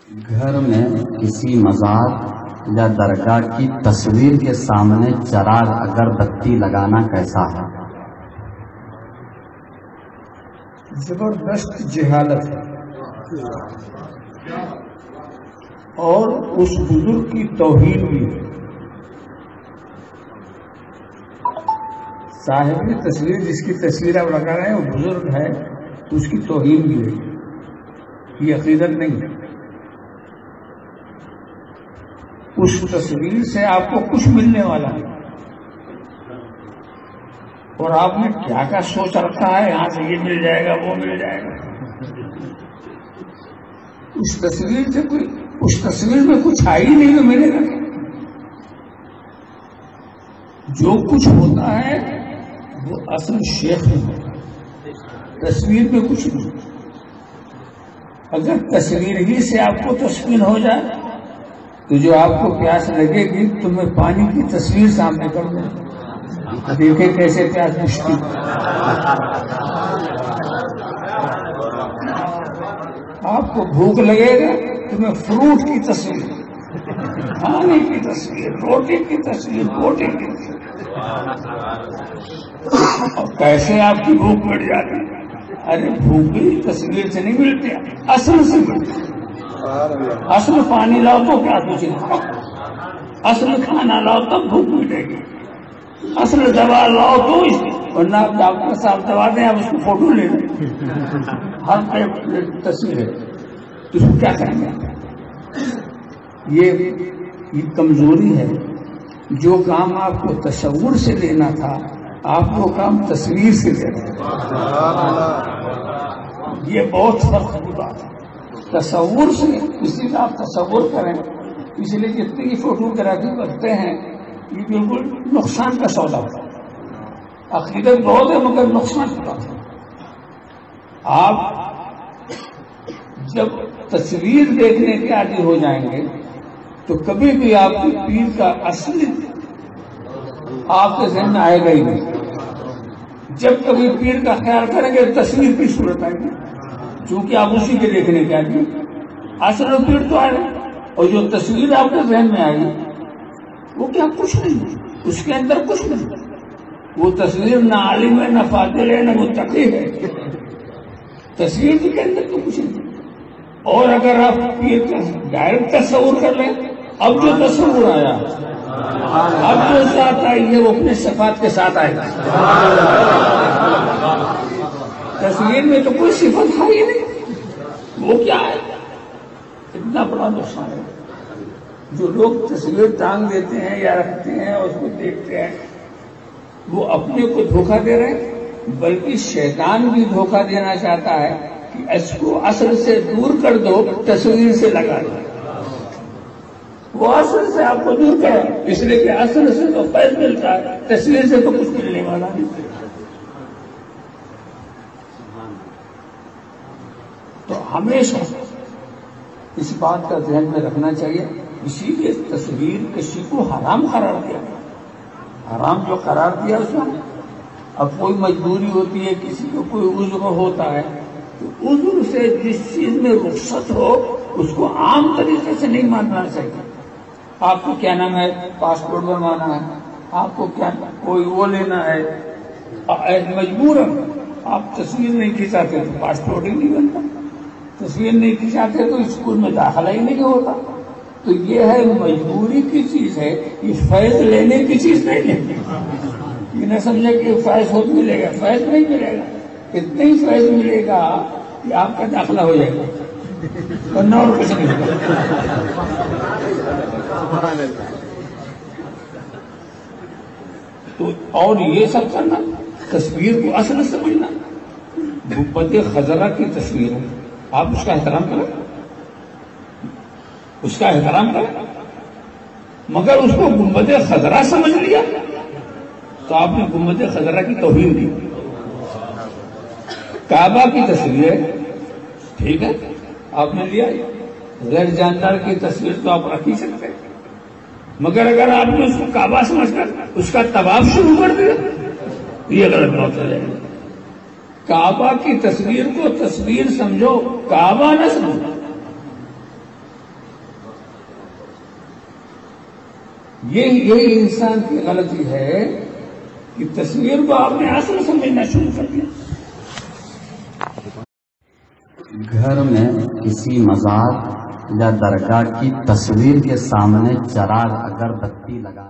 گھر میں کسی مزار یا درگاہ کی تصویر کے سامنے چراغ اگر بتی لگانا کیسا ہے؟ زبردست جہالت ہے اور اس بزرگ کی توہین بھی ہے۔ صاحب تصویر جس کی تصویر آپ لگا رہے ہیں وہ بزرگ ہے تو اس کی توہین بھی ہے، یہ عقیدت نہیں ہے۔ اس تصویر سے آپ کو کچھ ملنے والا ہے اور آپ نے کیا کیا سوچ رکھا ہے، یہاں سے یہ مل جائے گا وہ مل جائے گا۔ اس تصویر سے اس تصویر میں کچھ آئی نہیں تو ملے گا۔ جو کچھ ہوتا ہے وہ اصل شیخ میں ہوتا ہے، تصویر میں کچھ نہیں۔ اگر تصویر ہی سے آپ کو تسکین ہو جائے تو جو آپ کو پیاس لگے گی تو میں پانی کی تصویر سامنے کر دوں، دیکھیں کیسے پیاس بجھتی۔ آپ کو بھوک لگے گا تو میں فروٹ کی تصویر، کھانے کی تصویر، روٹی کی تصویر، بوٹی کی تصویر، اور کیسے آپ کی بھوک مٹ جاتی۔ ارے بھوک بھی تصویر سے نہیں ملتی، اصل سے ملتی۔ اصل پانی لاؤ تو کیا پوچھے، اصل کھانا لاؤ تب بھوک مٹے گی، اصل دوا لاؤ تو ورنہ آپ ڈاکٹر صاحب دوا دیں آپ اس کو فوٹو لے لیں، ہر تصویر ہے تو اس کو کیا کریں گے؟ یہ کمزوری ہے۔ جو کام آپ کو تصور سے لینا تھا آپ وہ کام تصویر سے لے رہے ہیں، یہ بہت فرق کی بات ہے۔ تصور سے کسی کا آپ تصور کریں، اس لیے جتنی فوٹو گرافی کرتے ہیں یہ بالکل نقصان کا سودا ہوتا ہے۔ عقیدت بہت ہے مگر نقصان کی بات ہے۔ آپ جب تصویر دیکھنے کے عادی ہو جائیں گے تو کبھی بھی آپ کی پیر کا اصل آپ کے ذہن میں آئے گا ہی نہیں۔ جب کبھی پیر کا خیال کریں گے تصویر کی صورت آئے گی، چونکہ آپ اسی کے دیکھنے کے آدمی، اصل پیر تو آئے، اور جو تصویر آپ کے ذہن میں آئی وہ کیا کچھ نہیں، اس کے اندر کچھ نہیں۔ وہ تصویر نہ عالم ہے، نہ فاضل ہے، نہ متقی ہے، تصویر کے اندر تو کچھ نہیں۔ اور اگر آپ پیر کا ڈائریکٹ تصور کر لیں، اب جو تصور آیا، اب جو ذات آئی ہے وہ اپنے صفات کے ساتھ آئے گا۔ تصویر میں تو کوئی صفت ہے ہی نہیں، وہ کیا ہے؟ اتنا بڑا نقصان ہے۔ جو لوگ تصویر ٹانگ دیتے ہیں یا رکھتے ہیں اور اس کو دیکھتے ہیں وہ اپنے کو دھوکہ دے رہے ہیں، بلکہ شیطان بھی دھوکہ دینا چاہتا ہے کہ اس کو اصل سے دور کر دو، تصویر سے لگا دو۔ وہ اصل سے آپ کو دور کرو، اس لیے کہ اصل سے تو فیض ملتا ہے، تصویر سے تو کچھ ملنے والا نہیں۔ تو ہمیشہ اس بات کا ذہن میں رکھنا چاہیے، اسی لیے تصویر کشی کو حرام قرار دیا، حرام جو قرار دیا اس میں۔ اب کوئی مجبوری ہوتی ہے، کسی کو کوئی عذر ہوتا ہے تو عذر سے جس چیز میں رخصت ہو اس کو عام طریقے سے نہیں ماننا چاہیے۔ آپ کو کیا نام ہے، پاسپورٹ بنوانا ہے، آپ کو کیا کوئی وہ لینا ہے، مجبور آپ تصویر نہیں کھینچاتے تو پاسپورٹ ہی نہیں بنتا، تصویر نہیں کھینچاتے تو اسکول میں داخلہ ہی نہیں ہوتا۔ تو یہ ہے مجبوری کی چیز ہے، یہ فیض لینے کی چیز نہیں ہے۔ یہ نہ سمجھے کہ فیض خود ملے گا، فیض نہیں ملے گا، اتنا ہی فیض ملے گا کہ آپ کا داخلہ ہو جائے گا، ورنہ اور کچھ نہیں ہوگا۔ تو اور یہ سب کرنا، تصویر کو اصل سمجھنا۔ گنبد خضرا کی تصویر ہے، آپ اس کا احترام کریں، اس کا احترام کریں، مگر اس کو گنبد خضرا سمجھ لیا تو آپ نے گنبد خضرا کی توہین دی۔ کعبہ کی تصویر ہے، ٹھیک ہے، آپ نے لیا، غیر جاندار کی تصویر تو آپ رکھ ہی سکتے ہیں، مگر اگر آپ نے اس کو کعبہ سمجھ کر اس کا طواف شروع کر دیا یہ غلط بات ہو جائے گی۔ کعبہ کی تصویر کو تصویر سمجھو، کعبہ نہ سمجھو۔ یہی انسان کی غلطی ہے کہ تصویر کو آپ نے اصل سمجھنا شروع کر دیا. گھر میں کسی مزار یا درگاہ کی تصویر کے سامنے چراغ اگر بتی لگانا